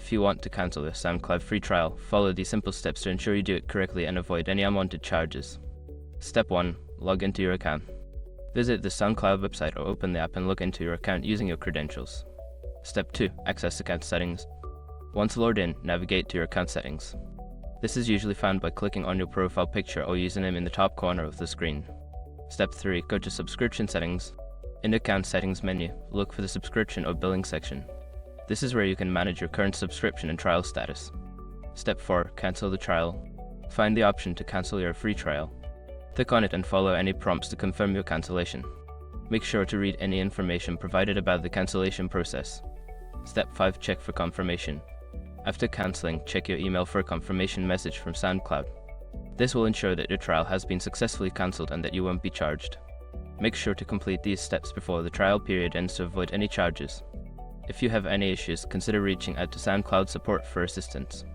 If you want to cancel your SoundCloud free trial, follow these simple steps to ensure you do it correctly and avoid any unwanted charges. Step 1. Log into your account. Visit the SoundCloud website or open the app and log into your account using your credentials. Step 2. Access account settings. Once logged in, navigate to your account settings. This is usually found by clicking on your profile picture or username in the top corner of the screen. Step 3. Go to subscription settings. In the account settings menu, look for the subscription or billing section. This is where you can manage your current subscription and trial status. Step 4. Cancel the trial. Find the option to cancel your free trial. Click on it and follow any prompts to confirm your cancellation. Make sure to read any information provided about the cancellation process. Step 5. Check for confirmation. After cancelling, check your email for a confirmation message from SoundCloud. This will ensure that your trial has been successfully cancelled and that you won't be charged. Make sure to complete these steps before the trial period ends to avoid any charges. If you have any issues, consider reaching out to SoundCloud support for assistance.